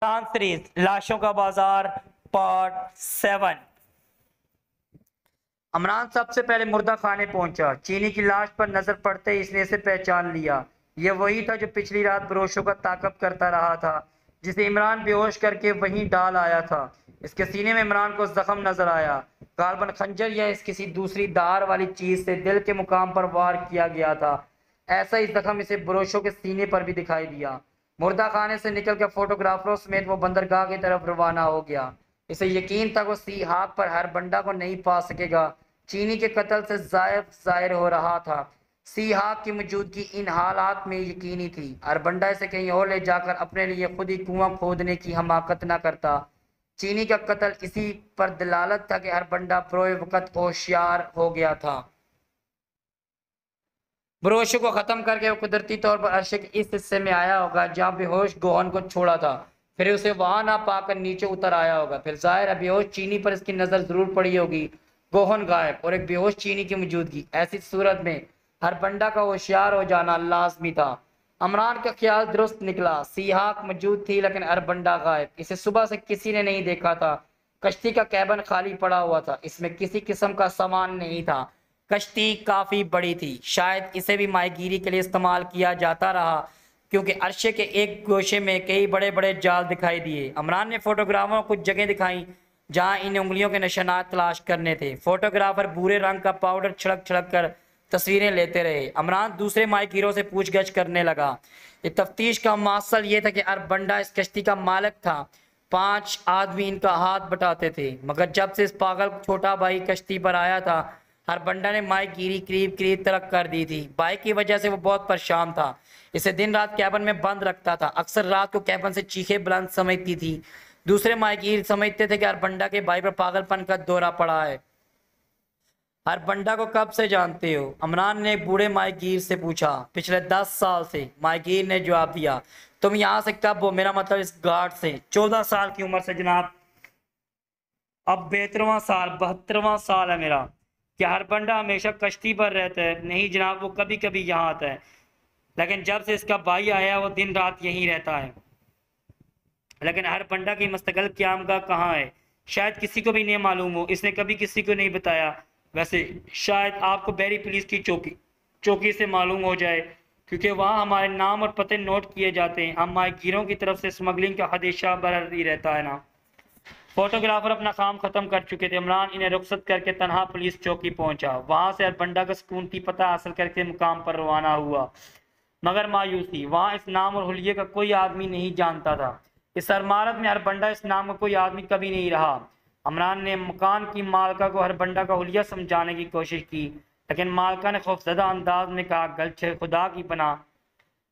Series लाशों का बाजार पार्ट 7। अमरान सबसे पहले मुर्दा खाने पहुंचा। चीनी की लाश पर नजर पड़ते ही इसने इसे पहचान लिया। यह वही था जो पिछली रात बरोशों का ताकब करता रहा था, जिसे इमरान बेहोश करके वहीं डाल आया था। इसके सीने में इमरान को जख्म नजर आया। कार्बन खंजर या इस किसी दूसरी धार वाली चीज से दिल के मुकाम पर वार किया गया था। ऐसा ही जख्म इसे बरोशों के सीने पर भी दिखाई दिया। मुर्दा खाने से निकलकर फोटोग्राफरों समेत वो बंदरगाह की तरफ रवाना हो गया। इसे यकीन था वो सी हाक पर हर बंडा को नहीं पा सकेगा। चीनी के कत्ल से जाहिर हो रहा था। सी हाक की मौजूदगी इन हालात में यकीनी थी। अरबंडा इसे कहीं और ले जाकर अपने लिए खुद ही कुआं खोदने की हमाकत न करता। चीनी का कत्ल इसी पर दलालत था कि अरबंडा प्रोए वक्त होशियार हो गया था। बरोशों को खत्म करके वो कुदरती तौर पर अर्श के इस हिस्से में आया होगा जहां बेहोश गोहन को छोड़ा था। फिर उसे वहां ना पाकर नीचे उतर आया होगा। फिर जाहिर है बेहोश चीनी पर इसकी नजर जरूर पड़ी होगी। गोहन गायब और एक बेहोश चीनी की मौजूदगी, ऐसी सूरत में हर बंडा का होशियार हो जाना लाजमी था। अमरान का ख्याल दुरुस्त निकला। सीहाक मौजूद थी लेकिन अरबंडा गायब। इसे सुबह से किसी ने नहीं देखा था। कश्ती का कैबन खाली पड़ा हुआ था। इसमें किसी किस्म का सामान नहीं था। कश्ती काफी बड़ी थी। शायद इसे भी माहीगीरी के लिए इस्तेमाल किया जाता रहा, क्योंकि अर्शे के एक गोशे में कई बड़े बड़े जाल दिखाई दिए। अमरान ने फोटोग्राफरों को कुछ जगह दिखाई जहां इन उंगलियों के निशानात तलाश करने थे। फोटोग्राफर भूरे रंग का पाउडर छिड़क छिड़क कर तस्वीरें लेते रहे। अमरान दूसरे माहीगीरों से पूछगछ करने लगा। ये तफ्तीश का मकसद ये था कि अरबंडा इस कश्ती का मालिक था। 5 आदमी इनका हाथ बटाते थे, मगर जब से इस पागल छोटा भाई कश्ती पर आया था, अरबंडा ने माहीगीरी करीब करीब तलक कर दी थी। भाई की वजह से वो बहुत परेशान था। इसे दिन रात कैबन में बंद रखता था। अक्सर रात को कैबन से चीखे बुलंद समझती थी। दूसरे माहीगीर समझते थे कि अरबंडा के भाई पर पागलपन का दौरा पड़ा है। अरबंडा को कब से जानते हो? अमरान ने एक बूढ़े माहीगीर से पूछा। पिछले 10 साल से, माहीगीर ने जवाब दिया। तुम यहाँ से कब हो? मेरा मतलब इस घाट से। 14 साल की उम्र से जनाब। अब 72वां साल 72वां साल है मेरा। क्या अरबंडा हमेशा कश्ती पर रहता है? नहीं जनाब, वो कभी कभी यहाँ आता है, लेकिन जब से इसका भाई आया वो दिन रात यहीं रहता है। लेकिन अरबंडा की मुस्तकिल क़यामगाह कहाँ है? शायद किसी को भी नहीं मालूम हो। इसने कभी किसी को नहीं बताया। वैसे शायद आपको बैरी पुलिस की चौकी से मालूम हो जाए, क्योंकि वहाँ हमारे नाम और पते नोट किए जाते हैं। हम माहीगीरों की तरफ से स्मगलिंग का खदशा बरकरार रहता है ना। फोटोग्राफर अपना काम खत्म कर चुके थे। इमरान इन्हें रुखसत करके तनहा पुलिस चौकी पहुंचा। वहां से अरबंडा का सुकूनती पता हासिल करके मुकाम पर रवाना हुआ, मगर मायूसी। वहां इस नाम और हुलिये का कोई आदमी नहीं जानता था। इस इमारत में अरबंडा इस नाम का कोई आदमी कभी नहीं रहा। अमरान ने मकान की मालका को अरबंडा का हुलिया समझाने की कोशिश की, लेकिन मालका ने खौफजदा अंदाज में कहा, गलछे खुदा की पनाह,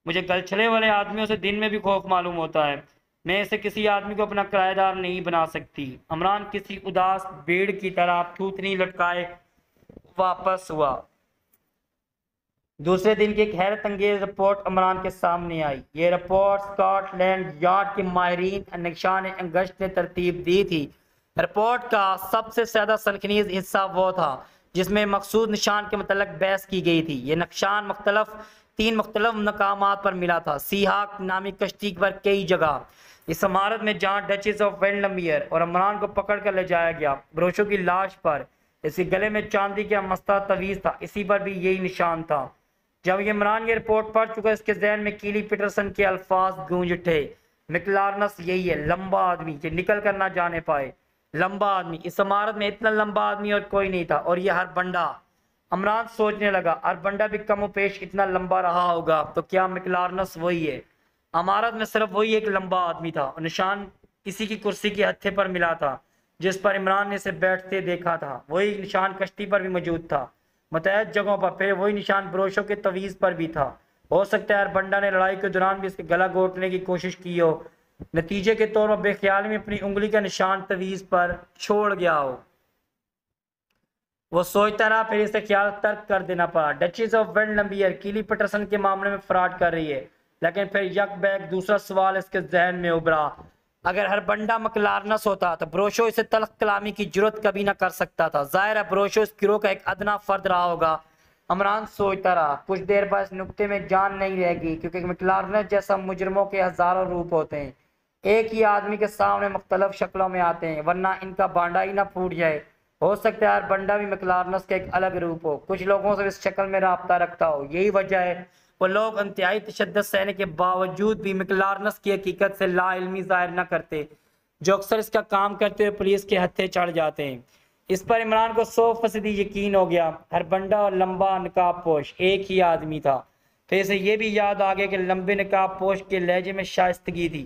मुझे गलछले वाले आदमियों से दिन में भी खौफ मालूम होता है। मैं इसे किसी आदमी को अपना किराएदार नहीं बना सकती। अमरान किसी उदास भेड़ की तरह थूथनी लटकाए वापस हुआ। दूसरे दिन की एक हैरत अंगेज रिपोर्ट अमरान के सामने आई। ये रिपोर्ट स्कॉटलैंड यार्ड के माहिरीन निशान अंगश्त ने तरतीब दी थी। रिपोर्ट का सबसे ज्यादा सनखनीज हिस्सा वो था जिसमें मकसूद निशान के मतलब बहस की गई थी। ये निशान 3 मुख्तलिफ मकामात पर मिला था। सीहाक नामी कश्ती पर कई जगह। इस इमारत में जहाँ डचेस ऑफ वेंडमियर और इमरान को पकड़ कर ले जाया गया, बरोशों की लाश पर इसके गले में चांदी का मस्ता तवीज़ था, इसी पर भी यही निशान था। जब ये इमरान ये रिपोर्ट पढ़ चुका, इसके जहन में कीली पीटरसन के अल्फाज गूंज उठे। मिकलारनस यही है, लंबा आदमी जो निकल कर ना जाने पाए। लंबा आदमी। इस इमारत में इतना लंबा आदमी और कोई नहीं था, और यह अरबंडा। अमरान सोचने लगा, अरबंडा भी कम पेश इतना लंबा रहा होगा, तो क्या मिकलारनस वही है? इमारत में सिर्फ वही एक लंबा आदमी था, और निशान किसी की कुर्सी के हत्थे पर मिला था जिस पर इमरान ने इसे बैठते देखा था। वही निशान कश्ती पर भी मौजूद था, मुतअद्दिद जगहों पर। फिर वही निशान बरोशों के तवीज़ पर भी था। हो सकता है अरबंडा ने लड़ाई के दौरान भी इसके गला घोटने की कोशिश की हो। नतीजे के तौर पर बेख्याली में अपनी उंगली का निशान तवीज़ पर छोड़ गया हो। वो सोचता रहा, फिर इसे ख्याल तर्क कर देना पड़ा। डचेस ऑफ वेंडमियर कीली पीटरसन के मामले में फ्रॉड कर रही है। लेकिन फिर यक बैक दूसरा सवाल इसके जहन में उभरा। अगर अरबंडा मकलारनस होता तो बरोशो इसे तल्ख कलामी की जरूरत कभी ना कर सकता था। जाहिर है बरोशो इस गिरोह का एक अदना फर्द रहा होगा। अमरान सोचता रहा। कुछ देर बाद इस नुक्ते में जान नहीं रहेगी, क्योंकि मकलारनस जैसा मुजरमों के हजारों रूप होते हैं। एक ही आदमी के सामने मुख्तलिफ शक्लों में आते हैं, वरना इनका बांडा ही ना फूट जाए। हो सकता है यार बंडा भी मैक्लार्नस का एक अलग रूप हो, कुछ लोगों से इस शक्ल में राब्ता रखता हो। यही वजह है वो लोग इंतहाई तशद्दुद सहने के बावजूद भी मैक्लार्नस की हकीकत से लाइल्मी जाहिर न करते, जो अक्सर इसका काम करते हुए पुलिस के हत्थे चढ़ जाते हैं। इस पर इमरान को 100% यकीन हो गया। हर बंडा और लंबा नकाब पोश एक ही आदमी था। फिर इसे ये भी याद आ गया कि लंबे नकाब पोश के लहजे में शाइस्तगी थी।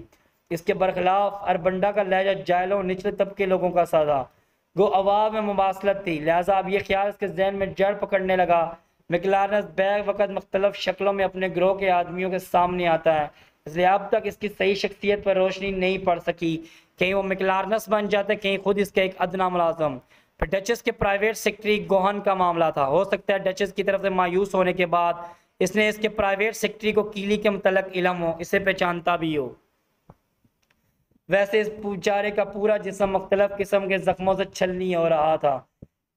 इसके बरखिलाफ अरबंडा का लहजा जायलों निचले तबके लोगों का सा था। गो अवाब में मुमासलत थी, लिहाजा अब यह ख्याल इसके जहन में जड़ पकड़ने लगा। मैक्लार्नस बैग वक़्त मुख्तलिफ शक्लों में अपने ग्रोह के आदमियों के सामने आता है, इसलिए अब तक इसकी सही शख्सियत पर रोशनी नहीं पड़ सकी। कहीं वो मैक्लार्नस बन जाता है, कहीं खुद इसका एक अदना मुलाजम। फिर डचेस के प्राइवेट सेक्रेटरी गोहन का मामला था। हो सकता है डचेस की तरफ से मायूस होने के बाद इसने इसके प्राइवेट सेक्रेटरी को कीली के मुतल्लिक इल्म हो, इसे पहचानता भी हो। वैसे इस बेचारे का पूरा जिस्म मुख्तलिफ किस्म के जख्मों से छलनी हो रहा था।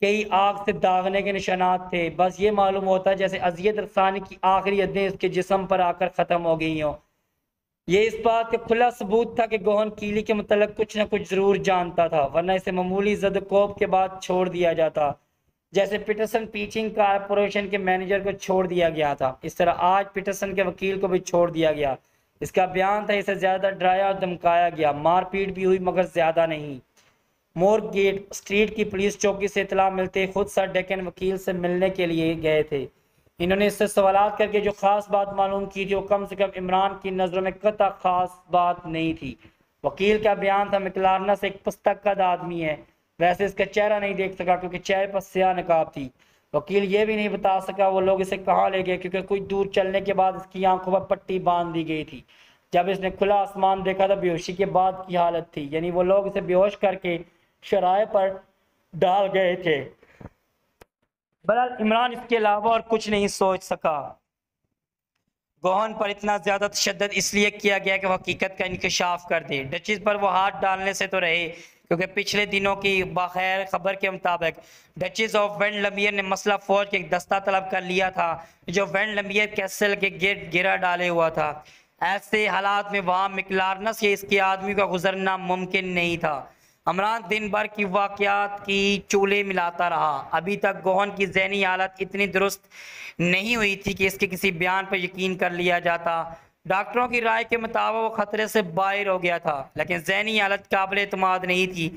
कई आग से दागने के निशानात थे। बस ये मालूम होता जैसे अजियत रसानी की आखिरी हदें इसके जिस्म पर आकर ख़त्म हो गई हों। ये इस बात का खुला सबूत था कि गोहन कीली के मुतल्लिक कुछ न कुछ ज़रूर जानता था, वरना इसे मामूली ज़दकोब के बाद छोड़ दिया जाता, जैसे पीटरसन पीचिंग कारपोरेशन के मैनेजर को छोड़ दिया गया था। इस तरह आज पीटरसन के वकील को भी छोड़ दिया गया। इसका बयान था इसे ज़्यादा डराया और धमकाया गया, मारपीट भी हुई मगर ज़्यादा नहीं। मोर गेट स्ट्रीट की पुलिस चौकी से इतला मिलते खुद सर डेकन वकील से मिलने के लिए गए थे। इन्होंने इससे सवालात करके जो खास बात मालूम की थी वो कम से कम इमरान की नज़रों में कतई खास बात नहीं थी। वकील का बयान था मैक्लार्नस एक पुस्तकद आदमी है। वैसे इसका चेहरा नहीं देख सका क्योंकि चेहरे पर स्याह नकाब थी। वकील ये भी नहीं बता सका वो लोग इसे कहाँ ले गए, क्योंकि कुछ दूर चलने के बाद इसकी आंखों पर पट्टी बांध दी गई थी। जब इसने खुला आसमान देखा तो बेहोशी के बाद की हालत थी, यानी वो लोग इसे बेहोश करके शराय पर डाल गए थे। बहरहाल इमरान इसके अलावा और कुछ नहीं सोच सका। गोहन पर इतना ज्यादा तशद्दुद इसलिए किया गया कि वो हकीकत का इंकशाफ कर दे। डचेस पर वो हाथ डालने से तो रहे, क्योंकि पिछले दिनों की बखैर खबर के मुताबिक डचेस ऑफ वेंड लमियर ने मसला फौज के एक दस्ता तलब कर लिया था जो वेंड लमियर कैसल के गेट गिरा डाले हुआ था। ऐसे हालात में वहाँ मैक्लार्नस या इसके आदमी का गुजरना मुमकिन नहीं था। इमरान दिन भर की वाक़यात की चूल्हे मिलाता रहा। अभी तक गोहन की ज़हनी हालत इतनी दुरुस्त नहीं हुई थी कि इसके किसी बयान पर यकीन कर लिया जाता। डॉक्टरों की राय के मुताबिक वो खतरे से बाहर हो गया था, लेकिन ज़हनी हालत काबिल एतमाद नहीं थी।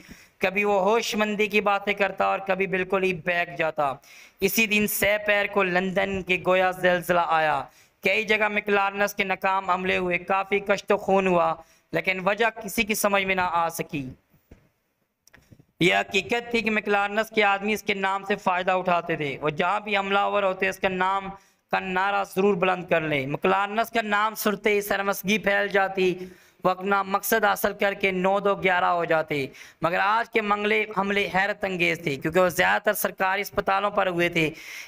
कभी वो होशमंदी की बातें करता और कभी बिल्कुल ही बहक जाता। इसी दिन सैपैर को लंदन के गोया ज़लज़ला आया। कई जगह मैक्लार्नस के नाकाम हमले हुए, काफ़ी कश्त खून हुआ, लेकिन वजह किसी की समझ में ना आ सकी। यह हकीकत थी कि मैक्लार्नस के आदमी इसके नाम से फ़ायदा उठाते थे। वो जहाँ भी हमलावर होते इसका नाम का नारा ज़रूर बुलंद कर ले। मैक्लार्नस का नाम सुनते ही शर्मसगी फैल जाती, वो अपना मकसद हासिल करके 9-2-11 हो जाते। मगर आज के हमले हैरत अंगेज थे, क्योंकि वो ज़्यादातर सरकारी अस्पतालों पर हुए थे।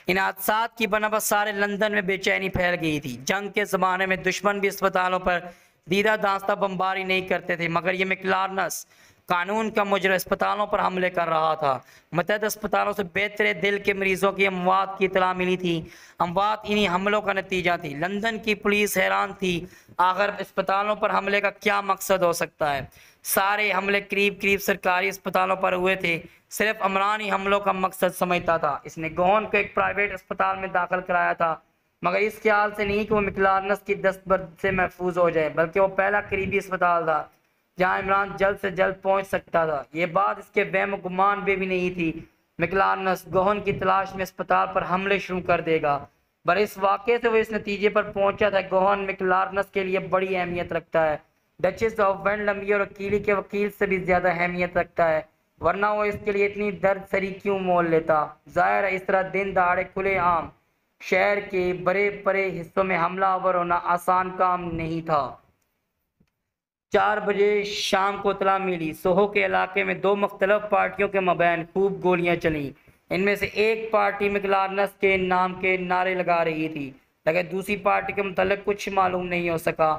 इन हादसात की बनस्बत सारे लंदन में बेचैनी फैल गई थी। जंग के ज़माने में दुश्मन भी अस्पतालों पर दीदा दास्ता बमबारी नहीं करते थे, मगर ये मैक्लार्नस कानून का मुजरिम अस्पतालों पर हमले कर रहा था। मुतअद्दिद अस्पतालों से बेहतर दिल के मरीजों की अमवात की इतला मिली थी। अमवात इन्हीं हमलों का नतीजा थी। लंदन की पुलिस हैरान थी, आखिर अस्पतालों पर हमले का क्या मकसद हो सकता है। सारे हमले करीब करीब सरकारी अस्पतालों पर हुए थे। सिर्फ इमरान ही हमलों का मकसद समझता था। इसने गोहन को एक प्राइवेट अस्पताल में दाखिल कराया था, मगर इस ख्याल से नहीं कि वो मैक्लार्नस की दस्तबर्द से महफूज हो जाए, बल्कि वो पहला करीबी अस्पताल था जहां इमरान जल्द से जल्द पहुंच सकता था। ये बात इसके वहम गुमान में भी नहीं थी मैक्लार्नस गोहन की तलाश में अस्पताल पर हमले शुरू कर देगा। पर इस वाक़े से वो इस नतीजे पर पहुंचा था गोहन मैक्लार्नस के लिए बड़ी अहमियत रखता है। डचेस ऑफ वेंड लमियर और कीली के वकील से भी ज़्यादा अहमियत रखता है, वरना वो इसके लिए इतनी दर्द सरी क्यों मोल लेता। ज़ाहिर है इस तरह दिन दहाड़े खुले आम शहर के बड़े बड़े हिस्सों में हमलावर होना आसान काम नहीं था। 4 बजे शाम को इतला मिली सोहो के इलाके में 2 मुख्तलिफ पार्टियों के मबैन खूब गोलियां चली। इनमें से एक पार्टी मैक्लार्नस के नाम के नारे लगा रही थी, लेकिन दूसरी पार्टी के मुतल्लिक कुछ मालूम नहीं हो सका।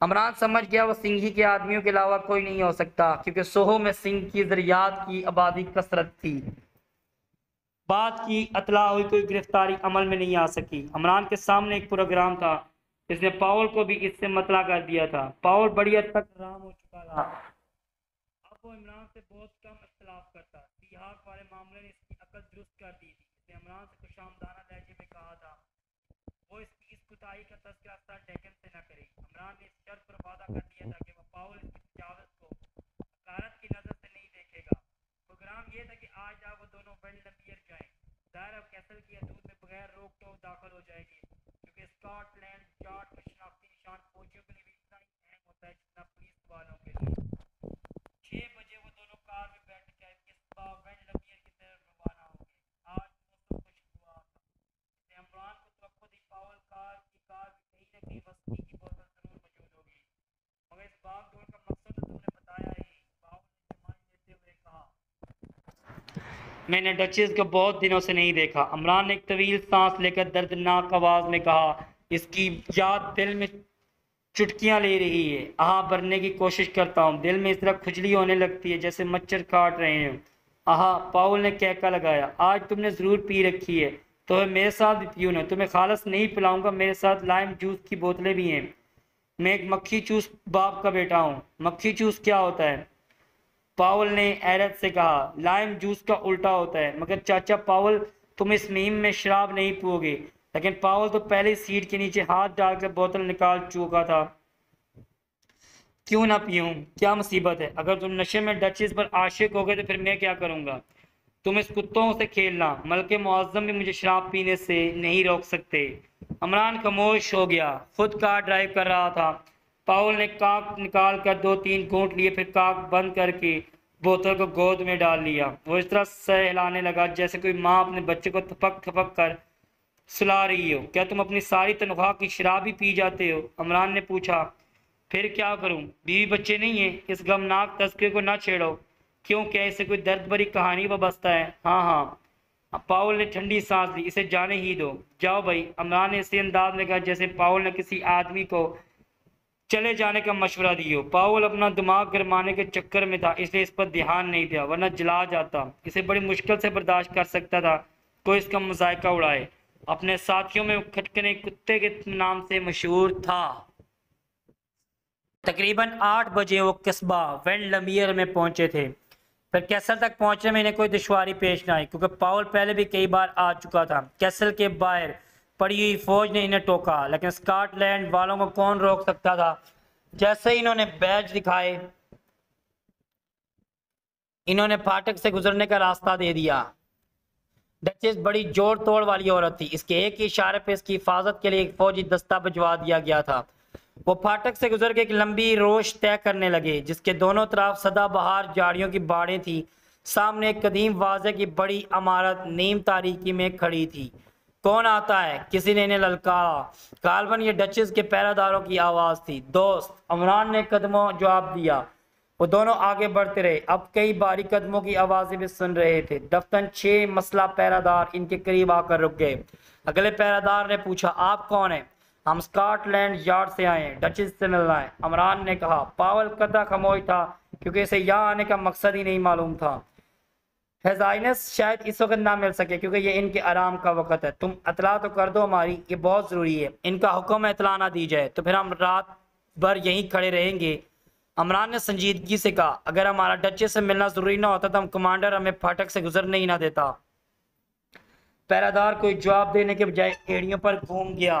इमरान समझ गया वो सिंघी के आदमियों के अलावा कोई नहीं हो सकता, क्योंकि सोहो में सिंह की ज़रियात की आबादी कसरत थी। बात की अतला हुई, कोई गिरफ्तारी अमल में नहीं आ सकी। इमरान के सामने एक प्रोग्राम था, इसने पाउल को भी इससे मतला कर दिया था। पाउल बड़ी हद तक आराम हो चुका वाला। अब वो इमरान से बहुत कम इख्तिलाफ करता। तिहाक वाले मामले ने इसकी अकल दुरुस्त कर दी थी। इसने इमरान से खुशामदाना लहजे में कहा था वो इसकी इस कुताही का तज़किरा सर डेकन से न करे। इमरान ने इस शर्त पर वादा कर दिया था कि वह पाउल इसकी तजावज़ को हकारत की नज़र से नहीं देखेगा। प्रोग्राम ये था कि आज वो दोनों वेल्डमियर जाएं। ज़ाहिर अब कैसल की हदूद में बगैर रोक टोक दाखिल हो जाएंगे, क्योंकि स्कॉटलैंड यार्ड का शनाख्ती निशान फौजियों के लिए भी इतना ही अहम होता है जितना पुलिस वालों के लिए। 6 बजे वो दोनों कार में बैठ कर किस्बा वेल्डमियर की तरफ रवाना हो गए। आज मौसम खुशगवार था। इसने इमरान को तवक्को दी पाउल कार कहीं न कहीं वस्ती की बोतल जरूर मौजूद होगी, मगर इस भाग दौड़ का मकसद तो तुमने बताया ही। पाउल ने जमाई देते हुए कहा, मैंने डचेस को बहुत दिनों से नहीं देखा। इमरान ने एक तवील सांस लेकर दर्दनाक आवाज में कहा, इसकी याद दिल में चुटकियां ले रही है। आहा भरने की कोशिश करता हूँ, दिल में इस तरह खुजली होने लगती है जैसे मच्छर काट रहे हैं। आहा, पाउल ने कहका लगाया, आज तुमने ज़रूर पी रखी है तो मेरे साथ भी पियो ना। तुम्हें खालस नहीं पिलाऊंगा, मेरे साथ लाइम जूस की बोतलें भी हैं। मैं एक मक्खी चूस बाप का बेटा हूँ। मक्खी चूस क्या होता है? पाउल ने हैरत से कहा, लाइम जूस का उल्टा होता है। मगर चाचा पाउल, तुम इस मुहिम में शराब नहीं पियोगे। लेकिन पाउल तो पहले सीट के नीचे हाथ डालकर बोतल निकाल चुका था। क्यों ना पीऊं, क्या मुसीबत है? अगर तुम नशे में डचेस पर आशिक हो गए तो फिर मैं क्या करूंगा? तुम इस कुत्तों से खेलना, मलके मुअज्जम भी मुझे शराब पीने से नहीं रोक सकते। इमरान खामोश हो गया, खुद कार ड्राइव कर रहा था। पाउल ने काक निकाल कर 2-3 घूंट लिए, फिर काक बंद करके बोतल को गोद में डाल लिया। वो इस तरह सहलाने लगा जैसे कोई माँ अपने बच्चे को थपक थपक कर सुला रही हो। क्या तुम अपनी सारी तनख्वाह की शराब ही पी जाते हो? इमरान ने पूछा। फिर क्या करूं, बीवी बच्चे नहीं है। इस गमनाक तस्करे को ना छेड़ो। क्यों, क्या इसे कोई दर्द भरी कहानी बसता है? हाँ हाँ। पाउल ने ठंडी सांस ली, इसे जाने ही दो। जाओ भाई, इमरान ने इसी अंदाज में कहा जैसे पाउल ने किसी आदमी को चले जाने का मशवरा दियो। पाउल अपना दिमाग गरमाने के चक्कर में था, इसलिए इस पर ध्यान नहीं दिया, वरना जला जाता। इसे बड़ी मुश्किल से बर्दाश्त कर सकता था कोई इसका मजायका उड़ाए। अपने साथियों में खटकने कुत्ते के नाम से मशहूर था। तकरीबन 8 बजे वो कस्बा वेल्डमियर में पहुंचे थे। फिर कैसल तक पहुंचने में इन्हें कोई दुश्वारी पेश न आई, क्योंकि पाउल पहले भी कई बार आ चुका था। कैसल के बाहर पड़ी हुई फौज ने इन्हें टोका, लेकिन स्कॉटलैंड वालों को कौन रोक सकता था? जैसे ही इन्होंने बैज दिखाए, इन्होंने फाटक से गुजरने का रास्ता दे दिया। डचेस बड़ी जोड़ तोड़ वाली औरत थी। इसके एक ही इशारे पे इसकी हिफाजत के लिए एक फौजी दस्ता भिजवा दिया गया था। वो फाटक से गुजर के एक लंबी रोश तय करने लगे जिसके दोनों तरफ सदाबहार झाड़ियों की बाड़ें थी। सामने एक कदीम वाज़े की बड़ी इमारत नीम तारीकी में खड़ी थी। कौन आता है? किसी ने इन्हें ललकारा। गालबन ये डचेस के पहरेदारों की आवाज़ थी। दोस्त, इमरान ने कदमों जवाब दिया। वो दोनों आगे बढ़ते रहे, अब कई बारी कदमों की आवाज़ें भी सुन रहे थे। दफ्तन 6 मसला पहरेदार इनके करीब आकर रुक गए। अगले पहरेदार ने पूछा, आप कौन है? हम स्कॉटलैंड यार्ड से आए हैं, डचेस से मिलना है, इमरान ने कहा। पावल कदा खामोश था क्योंकि इसे यहाँ आने का मकसद ही नहीं मालूम था। हज़ाइनस शायद इस वक्त ना मिल सके क्योंकि ये इनके आराम का वक्त है। तुम इतला तो कर दो हमारी, ये बहुत ज़रूरी है। इनका हुक्म है इतला ना दी जाए तो फिर हम रात भर यहीं खड़े रहेंगे। इमरान ने संजीदगी से कहा, अगर हमारा डचेस से मिलना ज़रूरी ना होता तो हम कमांडर हमें फाटक से गुजरने ही ना देता। पहरेदार कोई जवाब देने के बजाय एड़ियों पर घूम गया।